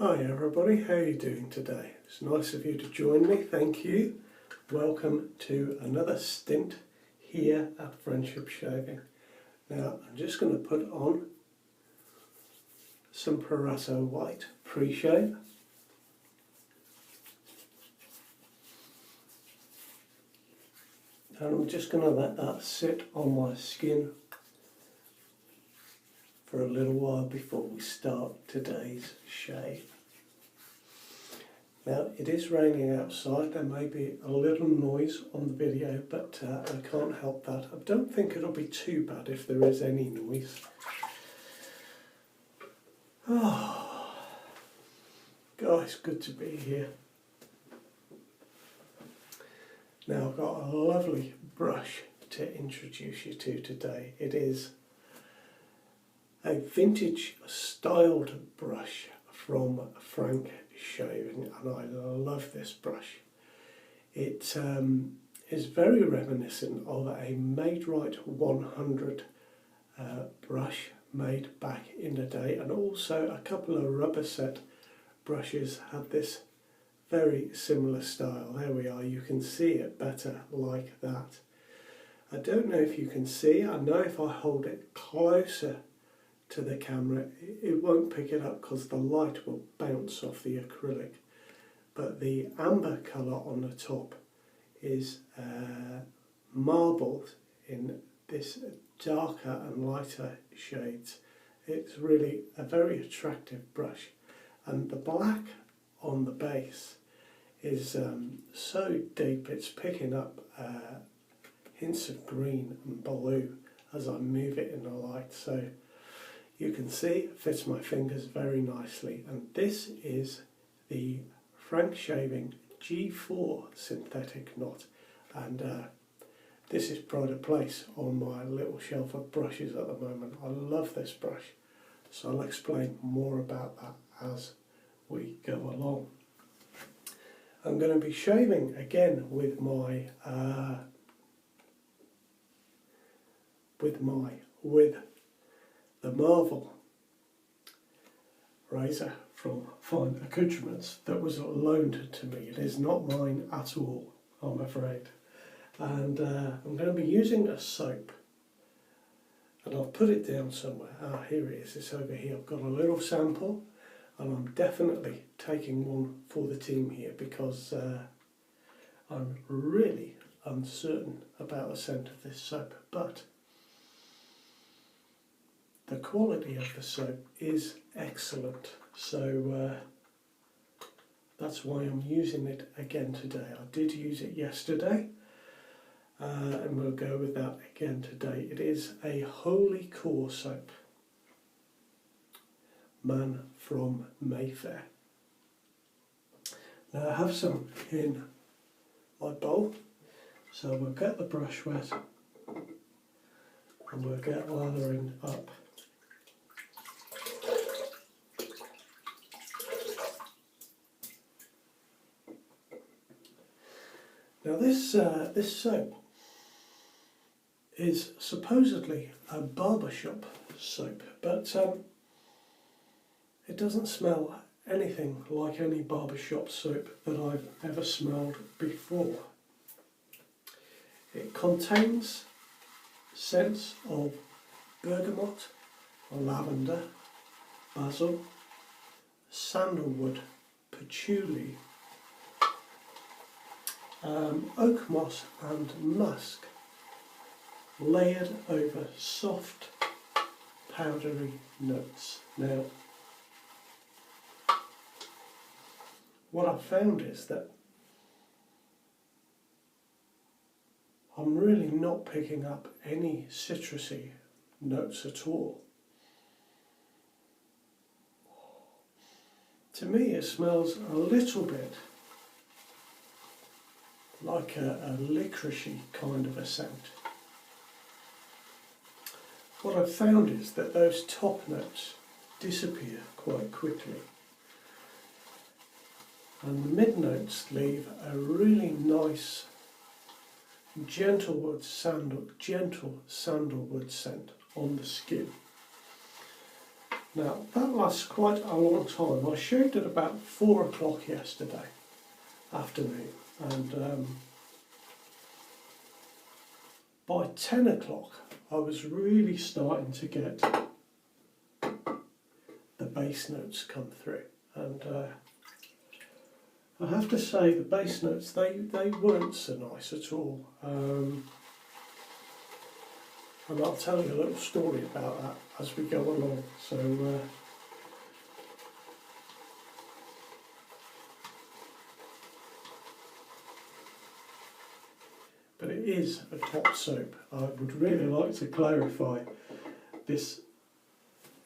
Hi everybody, how are you doing today? It's nice of you to join me, thank you. Welcome to another stint here at Friendship Shaving. Now I'm just going to put on some Pareto White pre-shave. And I'm just going to let that sit on my skin for a little while before we start today's shave. Now it is raining outside, there may be a little noise on the video, but I can't help that. I don't think it'll be too bad if there is any noise. Oh, guys, good to be here. Now I've got a lovely brush to introduce you to today. It is a vintage styled brush from Frank Shaving, and I love this brush. It is very reminiscent of a Made Right 100 brush made back in the day, and also a couple of rubber set brushes had this very similar style. There we are, you can see it better like that. I don't know if you can see, I know if I hold it closer to the camera it won't pick it up because the light will bounce off the acrylic, but the amber colour on the top is marbled in this darker and lighter shades. It's really a very attractive brush, and the black on the base is so deep it's picking up hints of green and blue as I move it in the light, so you can see it fits my fingers very nicely. And this is the Frank Shaving G4 synthetic knot, and this is pride of place on my little shelf of brushes at the moment. I love this brush, so I'll explain more about that as we go along. I'm going to be shaving again with the Marvel razor from Fine Accoutrements that was loaned to me. It is not mine at all, I'm afraid. And I'm going to be using a soap, and I'll put it down somewhere. Ah, here it is, it's over here. I've got a little sample, and I'm definitely taking one for the team here because I'm really uncertain about the scent of this soap, but the quality of the soap is excellent, so that's why I'm using it again today. I did use it yesterday, and we'll go with that again today. It is a Wholly Kaw soap, man from Mayfair. Now I have some in my bowl, so we'll get the brush wet and we'll get lathering up. Now this soap is supposedly a barbershop soap, but it doesn't smell anything like any barbershop soap that I've ever smelled before. It contains scents of bergamot, lavender, basil, sandalwood, patchouli, oak moss and musk, layered over soft powdery notes. Now what I've found is that I'm really not picking up any citrusy notes at all. To me it smells a little bit like a licoricey kind of a scent. What I've found is that those top notes disappear quite quickly, and the mid notes leave a really nice gentle sandalwood scent on the skin. Now that lasts quite a long time. I shaved at about 4 o'clock yesterday afternoon, and by 10 o'clock I was really starting to get the bass notes come through, and I have to say the bass notes, they weren't so nice at all. And I'll tell you a little story about that as we go along. So, but it is a top soap. I would really like to clarify, this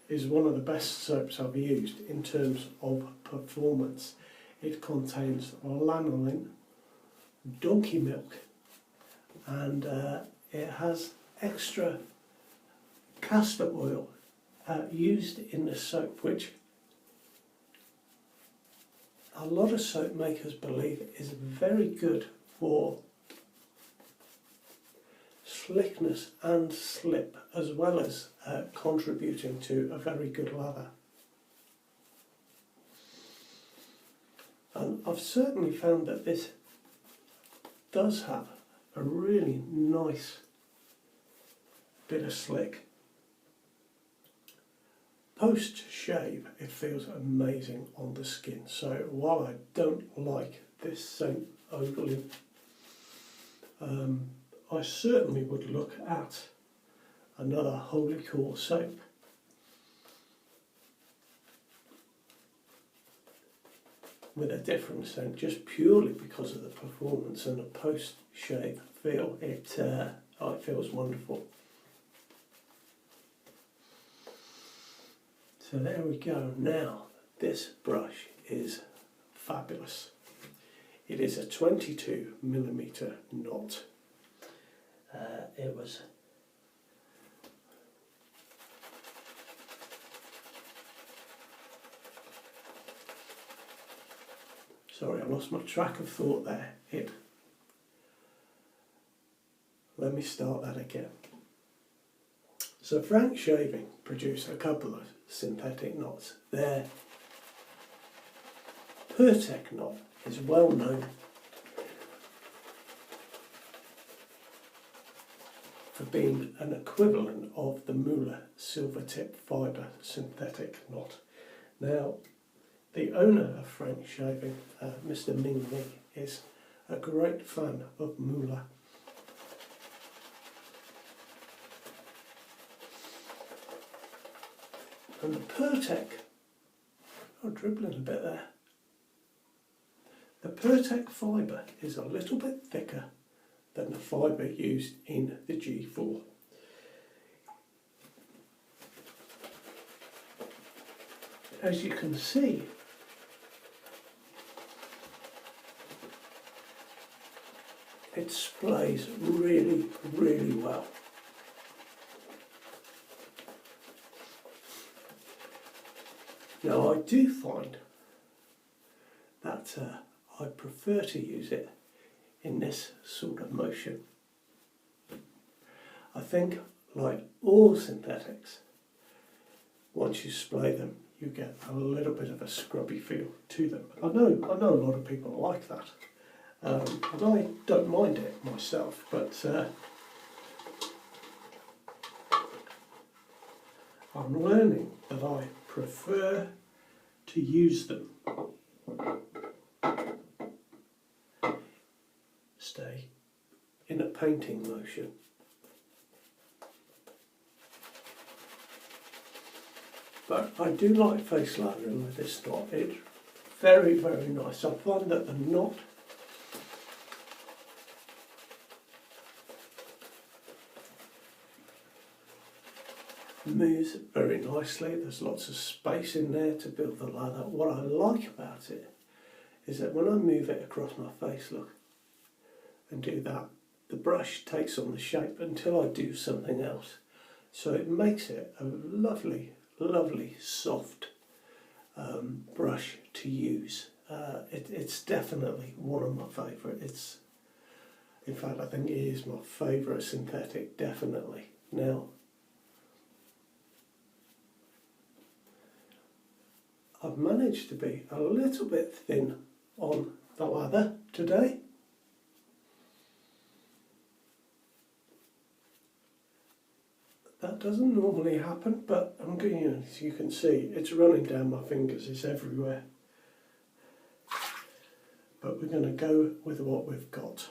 is one of the best soaps I've used in terms of performance. It contains lanolin, donkey milk, and it has extra castor oil used in the soap, which a lot of soap makers believe is very good for slickness and slip, as well as contributing to a very good lather. And I've certainly found that this does have a really nice bit of slick. Post shave, it feels amazing on the skin. So while I don't like this soap overly, I certainly would look at another Wholly Kaw soap. With a different scent, just purely because of the performance and the post shave feel. It feels wonderful. So there we go. Now this brush is fabulous. It is a 22mm knot. It was sorry, I lost my track of thought there. Let me start that again. So Frank Shaving produced a couple of synthetic knots. Their PurTech knot is well known for being an equivalent of the Muller silver tip fibre synthetic knot. Now, the owner of Frank Shaving, Mr. Ming Lee, is a great fan of Muller. And the PurTech, dribbling a bit there. The PurTech fibre is a little bit thicker than the fibre used in the G4. As you can see, it splays really, really well. Now I do find that I prefer to use it in this sort of motion. I think, like all synthetics, once you splay them, you get a little bit of a scrubby feel to them. I know a lot of people like that, and I don't mind it myself, but I'm learning that I prefer to use them. Stay in a painting motion. But I do like face lathering with this knot. It's very, very nice. I find that the knot moves very nicely. There's lots of space in there to build the lather. What I like about it is that when I move it across my face, look, and do that, the brush takes on the shape until I do something else. So it makes it a lovely, lovely soft brush to use. It's definitely one of my favourite. In fact, I think it is my favourite synthetic, definitely. Now, I've managed to be a little bit thin on the lather today. That doesn't normally happen, but I'm going, as you can see, it's running down my fingers, it's everywhere. But we're going to go with what we've got.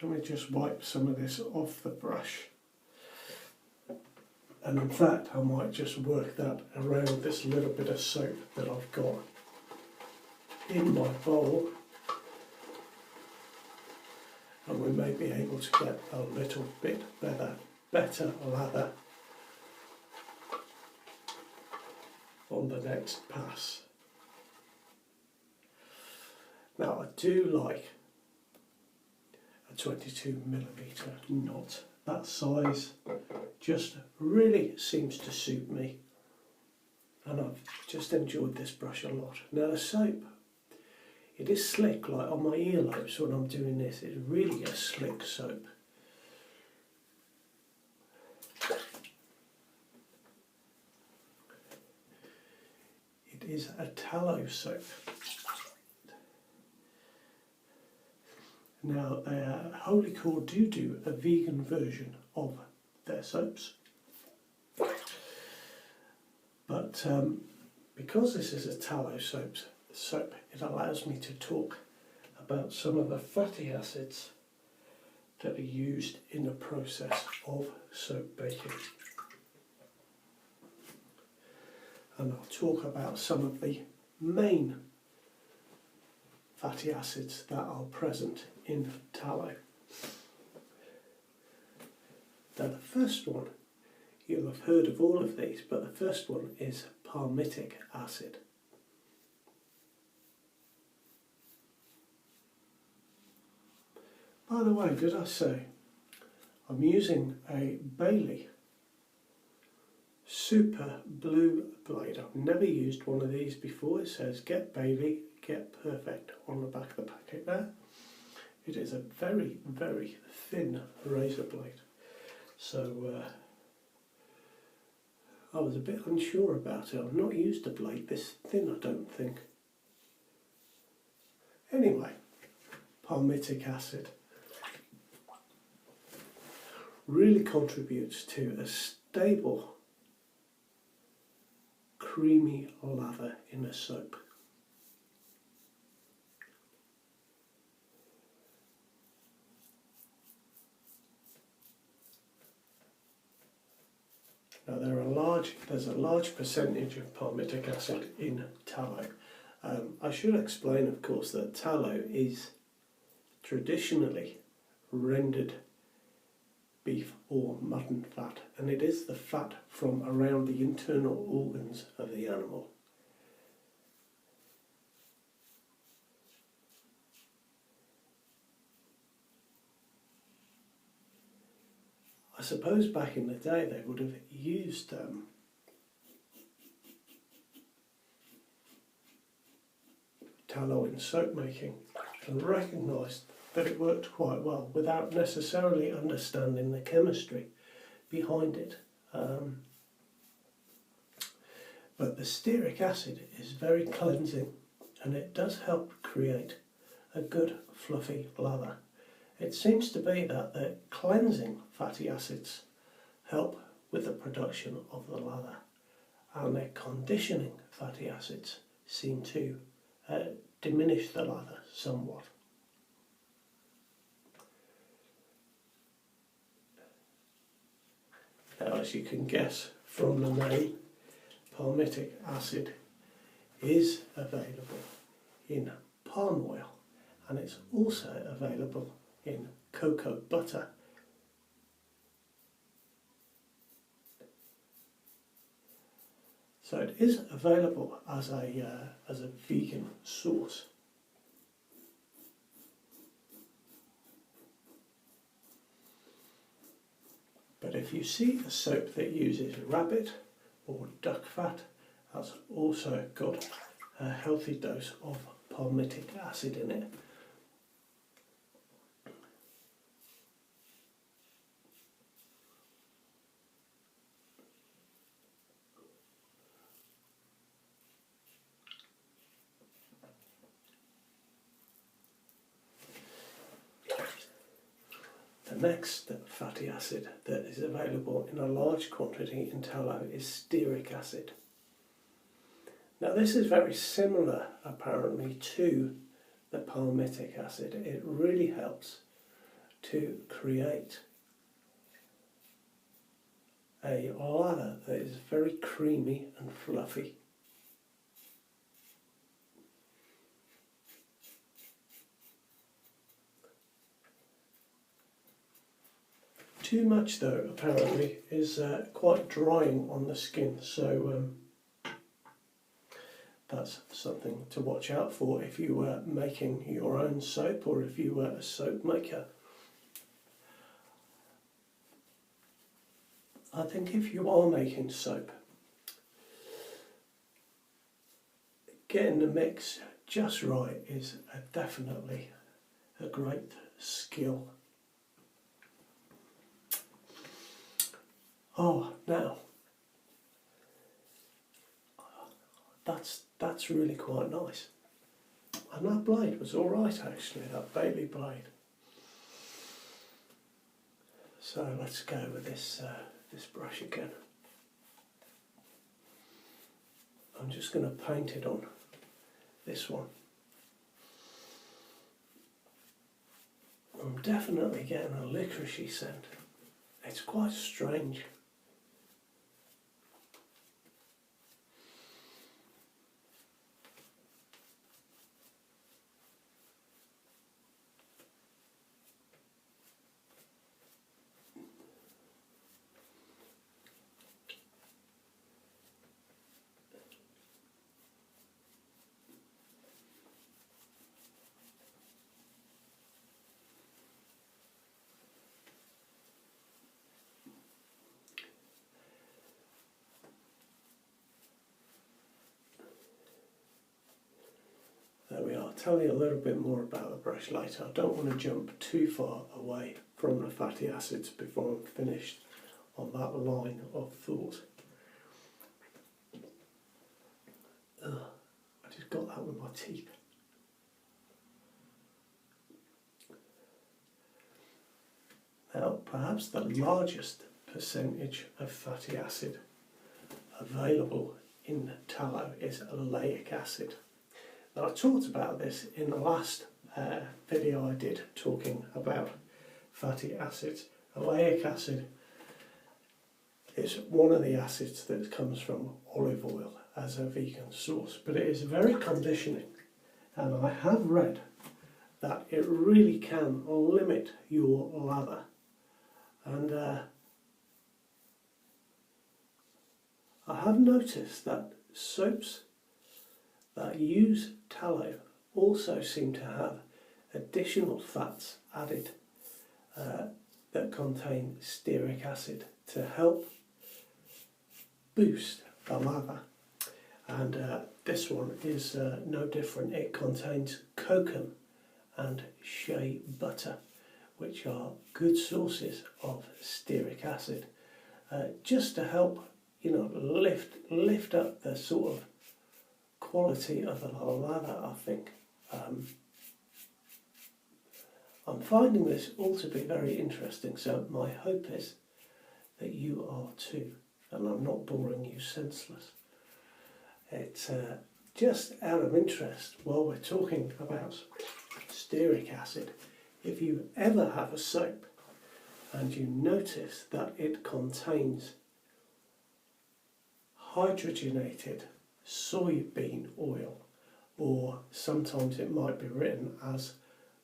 Let me just wipe some of this off the brush. And in fact, I might just work that around this little bit of soap that I've got in my bowl. And we may be able to get a little bit better lather on the next pass. Now I do like a 22mm knot. That size just really seems to suit me, and I've just enjoyed this brush a lot. Now the soap, it is slick, like on my earlobes when I'm doing this, it's really a slick soap. It is a tallow soap. Now, Wholly Kaw do a vegan version of their soaps, but because this is a tallow soap, it allows me to talk about some of the fatty acids that are used in the process of soap baking. And I'll talk about some of the main fatty acids that are present in tallow. Now the first one, you'll have heard of all of these, but the first one is palmitic acid. By the way, did I say I'm using a Bailey Super Blue blade? I've never used one of these before. It says get Bailey, get perfect on the back of the packet there. It is a very, very thin razor blade. So I was a bit unsure about it. I've not used a blade this thin, I don't think. Anyway, palmitic acid really contributes to a stable, creamy lather in a soap. Now there's a large percentage of palmitic acid in tallow. I should explain, of course, that tallow is traditionally rendered beef or mutton fat, and it is the fat from around the internal organs of the animal. I suppose back in the day they would have used tallow in soap making and recognised that it worked quite well without necessarily understanding the chemistry behind it. But the stearic acid is very cleansing, and it does help create a good fluffy lather. It seems to be that the cleansing fatty acids help with the production of the lather, and the conditioning fatty acids seem to diminish the lather somewhat. Now, as you can guess from the name, palmitic acid is available in palm oil, and it's also available in cocoa butter. So it is available as a vegan source. But if you see a soap that uses rabbit or duck fat, that's also got a healthy dose of palmitic acid in it. next fatty acid that is available in a large quantity in tallow is stearic acid. Now this is very similar apparently to the palmitic acid. It really helps to create a lather that is very creamy and fluffy. Too much though apparently is quite drying on the skin, so that's something to watch out for if you were making your own soap or if you were a soap maker. I think if you are making soap, getting the mix just right is definitely a great skill. Oh, now that's really quite nice. And that blade was all right actually, that Bailey blade. So let's go with this this brush again. I'm just going to paint it on this one. I'm definitely getting a licoricey scent. It's quite strange. There we are. I'll tell you a little bit more about the brush later. I don't want to jump too far away from the fatty acids before I'm finished on that line of thought. Ugh, I just got that with my teeth. Now, perhaps the largest percentage of fatty acid available in tallow is oleic acid. Now, I talked about this in the last video I did talking about fatty acids. Oleic acid is one of the acids that comes from olive oil as a vegan source, but it is very conditioning, and I have read that it really can limit your lather. And I have noticed that soaps that use tallow also seem to have additional fats added that contain stearic acid to help boost the lather. And this one is no different. It contains kokum and shea butter, which are good sources of stearic acid, just to help, you know, lift up the sort of quality of the lather, I think. I'm finding this all to be very interesting, so my hope is that you are too, and I'm not boring you senseless. It's just out of interest, while we're talking about stearic acid, if you ever have a soap and you notice that it contains hydrogenated soybean oil, or sometimes it might be written as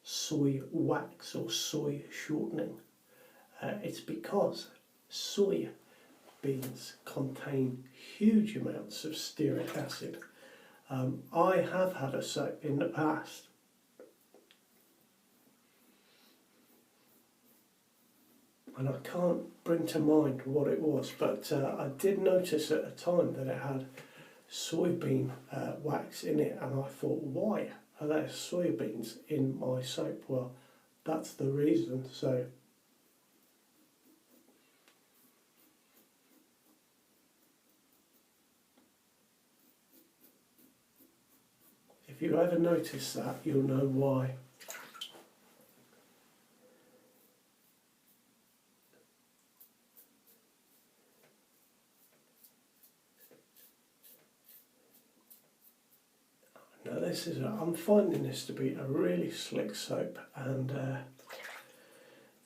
soy wax or soy shortening, it's because soy beans contain huge amounts of stearic acid. I have had a soap in the past and I can't bring to mind what it was, but I did notice at the time that it had soybean wax in it, and I thought, why are there soybeans in my soap? Well, that's the reason. So if you ever notice that, you'll know why. I'm finding this to be a really slick soap, and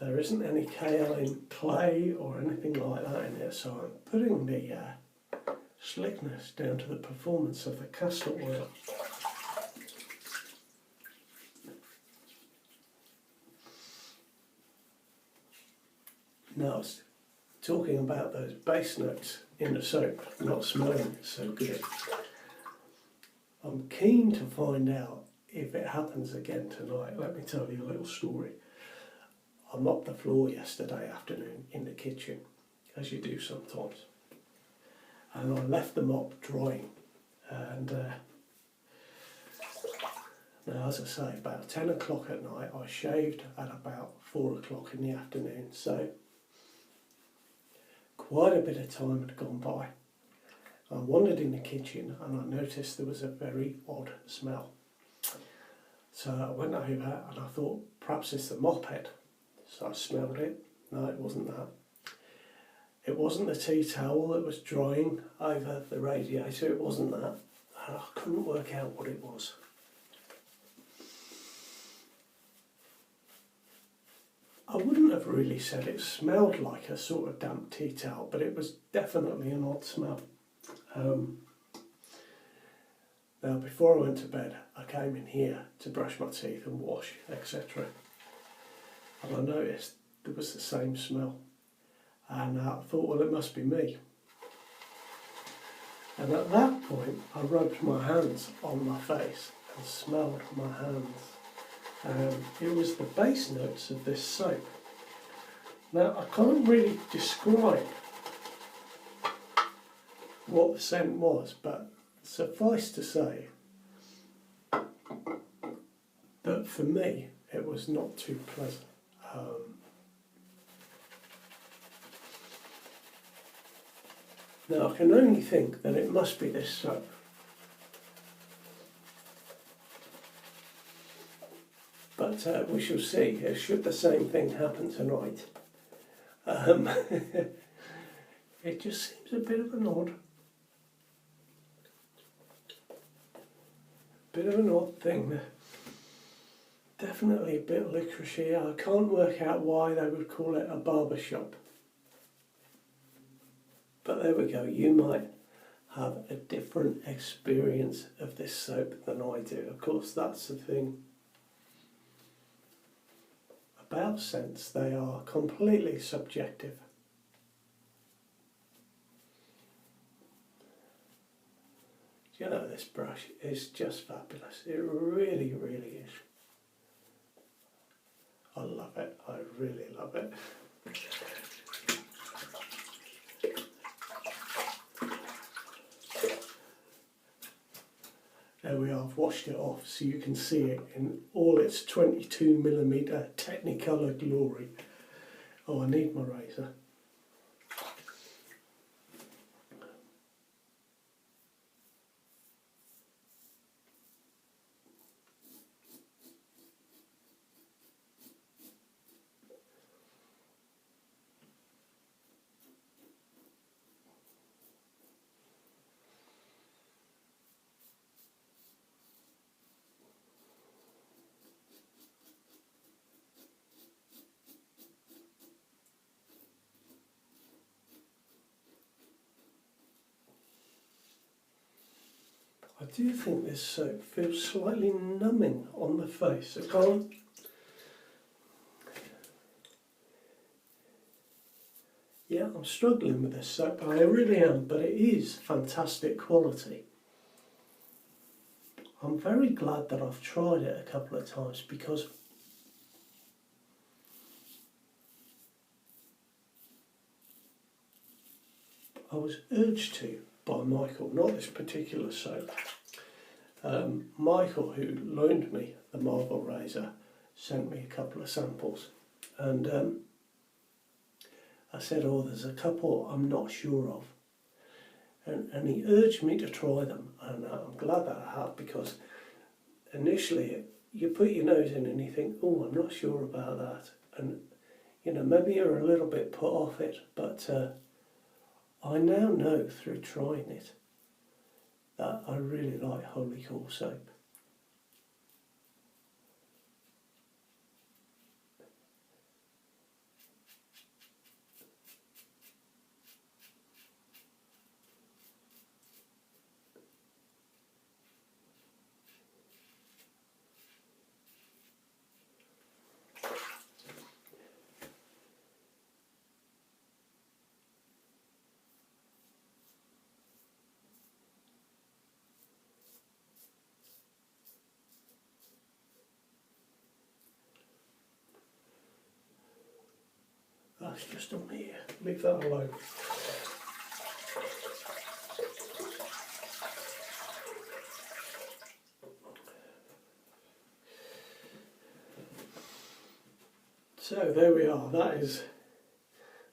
there isn't any kaolin clay or anything like that in it, so I'm putting the slickness down to the performance of the castor oil. Now, talking about those base notes in the soap not smelling so good, I'm keen to find out if it happens again tonight. Let me tell you a little story. I mopped the floor yesterday afternoon in the kitchen, as you do sometimes, and I left the mop drying, and now, as I say, about 10 o'clock at night, I shaved at about 4 o'clock in the afternoon, so quite a bit of time had gone by. I wandered in the kitchen and I noticed there was a very odd smell. So I went over and I thought perhaps it's the mop head. So I smelled it. No, it wasn't that. It wasn't the tea towel that was drying over the radiator, it wasn't that. And I couldn't work out what it was. I wouldn't have really said it smelled like a sort of damp tea towel, but it was definitely an odd smell. Now, before I went to bed, I came in here to brush my teeth and wash, etc. And I noticed there was the same smell. And I thought, well, it must be me. And at that point, I rubbed my hands on my face and smelled my hands. It was the base notes of this soap. Now, I can't really describe what the scent was, but suffice to say that for me it was not too pleasant. Now, I can only think that it must be this soap. But we shall see. Should the same thing happen tonight, it just seems a bit of an odd thing. Definitely a bit licoricey. I can't work out why they would call it a barber shop. But there we go. You might have a different experience of this soap than I do. Of course, that's the thing about scents. They are completely subjective. You know, this brush is just fabulous. It really, really is. I love it. I really love it. There we are. I've washed it off so you can see it in all its 22mm Technicolor glory. Oh, I need my razor. I do think this soap feels slightly numbing on the face. I can't... Yeah, I'm struggling with this soap, I really am, but it is fantastic quality. I'm very glad that I've tried it a couple of times because I was urged to by Michael, not this particular soap. Michael, who loaned me the marble razor, sent me a couple of samples, and I said, oh, there's a couple I'm not sure of, and he urged me to try them, and I'm glad that I have, because initially you put your nose in and you think, oh, I'm not sure about that, and you know, maybe you're a little bit put off it, but I now know through trying it that I really like Wholly Kaw soap. it's just on here. Leave that alone. So there we are, that is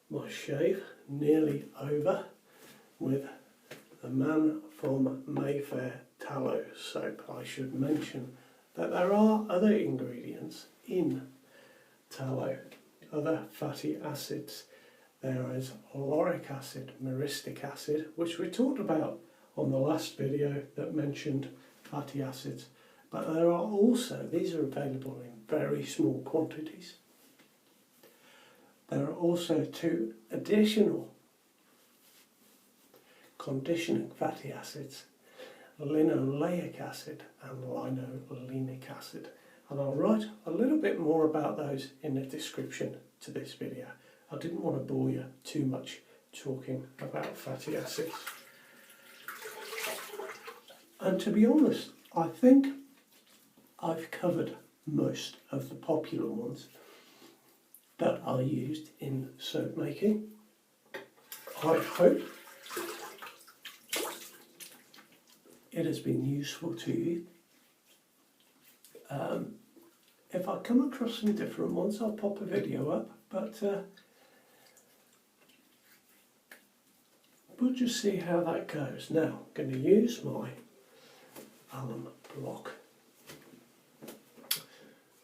my shave nearly over with the man from Mayfair tallow soap. I should mention that there are other ingredients in tallow, other fatty acids. There is Lauric Acid, Myristic Acid, which we talked about on the last video that mentioned fatty acids, but there are also, these are available in very small quantities. There are also 2 additional conditioning fatty acids, Linoleic Acid and Linoleic Acid, and I'll write a little bit more about those in the description to this video. I didn't want to bore you too much talking about fatty acids. And to be honest, I think I've covered most of the popular ones that are used in soap making. I hope it has been useful to you. If I come across some different ones, I'll pop a video up, but we'll just see how that goes. Now, I'm going to use my alum block.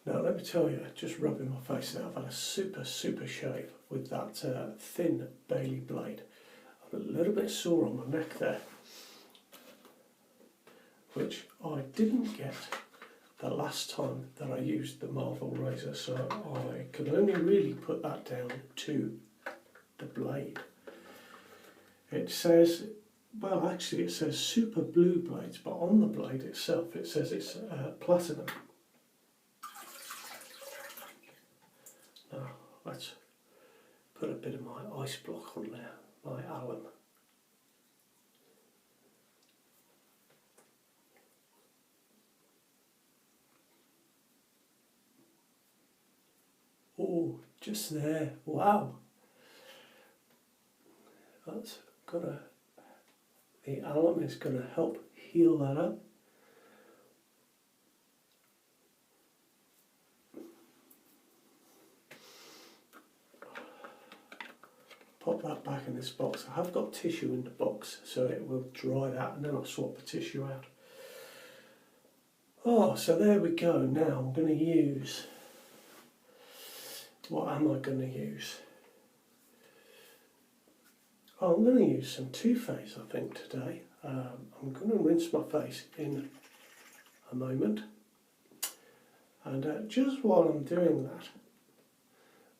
Now let me tell you, just rubbing my face now, I've had a super shave with that thin Bailey blade. I'm a little bit sore on my neck there, which I didn't get the last time that I used the Marvel razor, so I could only really put that down to the blade. It says, well actually it says super blue blades, but on the blade itself it says it's platinum. Now let's put a bit of my ice block on there, my alum. Oh, just there, wow. That's gonna, the alum is gonna help heal that up. Pop that back in this box. I have got tissue in the box, so it will dry that and then I'll swap the tissue out. Oh, so there we go. Now I'm going to use, what am I going to use? Oh, I'm going to use some Too Faced, I think, today. I'm going to rinse my face in a moment. And just while I'm doing that,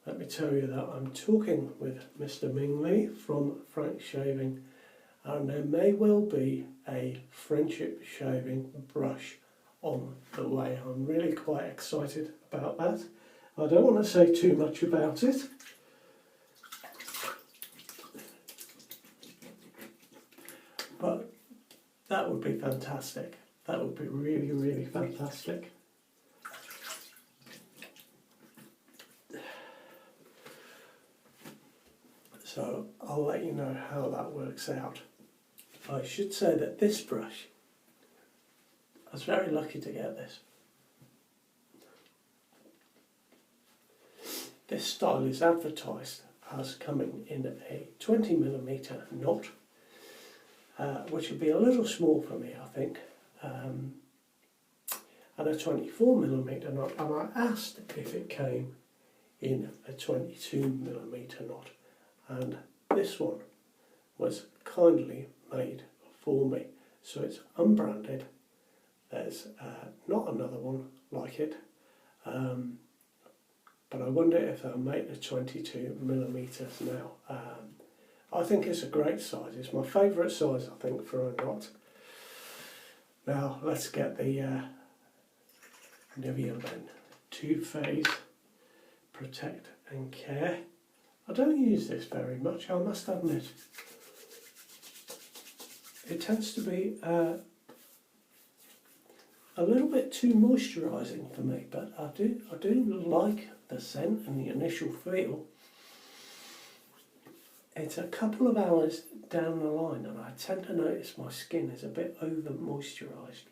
let me tell you that I'm talking with Mr. Ming Lee from Frank Shaving, and there may well be a friendship shaving brush on the way. I'm really quite excited about that. I don't want to say too much about it, but that would be fantastic. That would be really fantastic. So I'll let you know how that works out. I should say that this brush, I was very lucky to get this. This style is advertised as coming in a 20mm knot, which would be a little small for me, I think, and a 24mm knot, and I asked if it came in a 22mm knot, and this one was kindly made for me. So it's unbranded. There's not another one like it, but I wonder if they'll make the 22mm now. I think it's a great size. It's my favourite size, I think, for a knot. Now let's get the Nivea Men Too Faced Protect and Care. I don't use this very much, I must admit. It tends to be a little bit too moisturising for me, but I do like the scent and the initial feel. it's a couple of hours down the line and I tend to notice my skin is a bit over moisturised.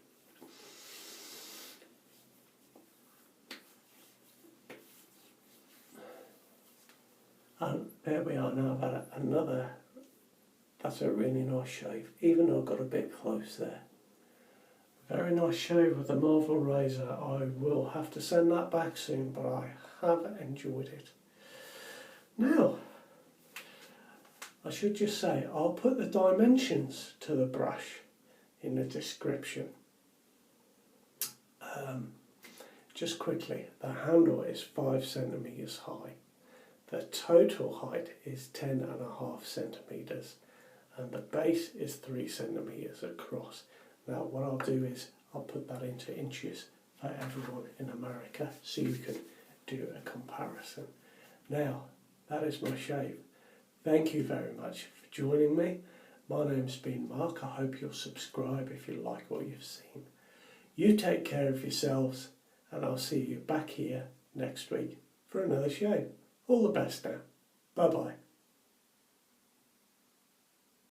And there we are now. I've had another, that's a really nice shave, even though I got a bit close there. Very nice shave with the Marvel razor. I will have to send that back soon, but I have enjoyed it. Now, I should just say, I'll put the dimensions to the brush in the description. Just quickly, the handle is 5 centimetres high. The total height is 10.5 centimetres and the base is 3 centimetres across. Now what I'll do is I'll put that into inches for everyone in America so you can do a comparison. Now that is my shave. Thank you very much for joining me. My name's been Mark. I hope you'll subscribe if you like what you've seen. You take care of yourselves and I'll see you back here next week for another shave. All the best now. Bye bye.